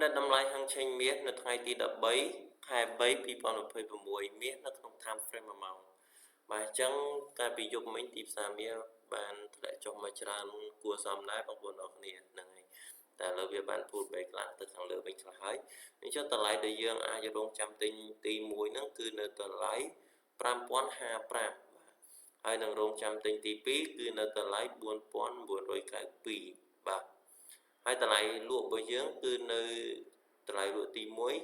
ដិតតម្លៃហាងឆេងមាសនៅថ្ងៃទី13 ខែ 3 2026 មាសនៅក្នុង time frame 1 ម៉ោងបាទអញ្ចឹងកាលពីយប់មិញទីផ្សារមាសបានធ្លាក់ចុះមកច្រើនគួរសមដែរបងប្អូនអរគ្នាហ្នឹងហើយតែឥឡូវវាបានពុលបែកឡើងទៅខាងលើវិញខ្លះហើយអញ្ចឹងតម្លៃដែលយើងអាចរងចាំទិញទី1ហ្នឹងគឺនៅតម្លៃ5055បាទហើយនឹងរងចាំទិញទី2គឺនៅតម្លៃ4992បាទហើយតម្លៃលក់របស់យើងគឺនៅតម្លៃលក់ទី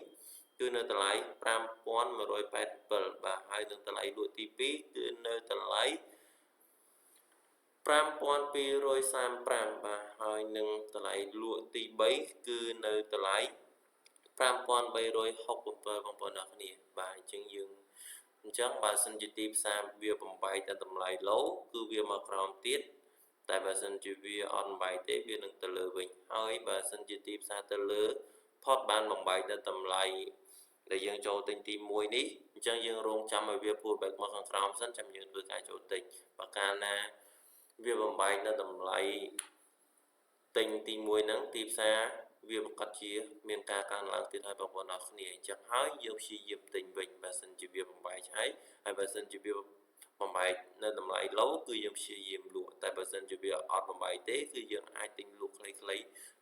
1គឺនៅតម្លៃ5187បាទហើយនឹងតម្លៃលក់ទី2គឺនៅតម្លៃ5235បាទហើយនឹងតម្លៃលក់ទី3គឺនៅតម្លៃ5367បងប្អូនអរគ្នាបាទអញ្ចឹងបើសិនជាទីផ្សារវាបំបែកតែតម្លៃ low គឺវាមកក្រោមទៀតតែបើសិនជាវាអត់បំបែកទេវានឹងទៅលើវិញហើយបើសិនជាទីផ្សារទៅលើផតបានបំបែកនៅតម្លៃដែលយើងចូលទិញទី1នេះអញ្ចឹងយើងរងចាំឲ្យវាពុលបែកមកខាងក្រោមសិនចាំយើងធ្វើការចូលទិញបើកាលណាវាបំបែកនៅតម្លៃទិញទី1ហ្នឹងទីផ្សារវាប្រកាសជាមានការកើនឡើងទៀតហើយបងប្អូនអរគ្នាអញ្ចឹងហើយយើងព្យាយាមទិញវិញបើសិនជាវាបំបែកហើយបើសិនជាវាបំបែកនៅតម្លៃ low គឺយើងព្យាយាមលក់តែបើសិនជាវាអត់បំបែកទេគឺយើងអាចទិញលក់ខ្លីៗ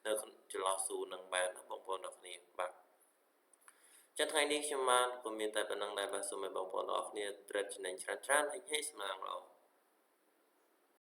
នៅចន្លោះស៊ូនឹងបានណាបងប្អូនអរគ្នាបាទចឹងថ្ងៃនេះខ្ញុំបានមានតែប៉ុណ្្នឹងដែរបាទសូមឲ្យបងប្អូនអរគ្នាត្រេតចំណេញច្រើនៗហើយហេស្មានល្អ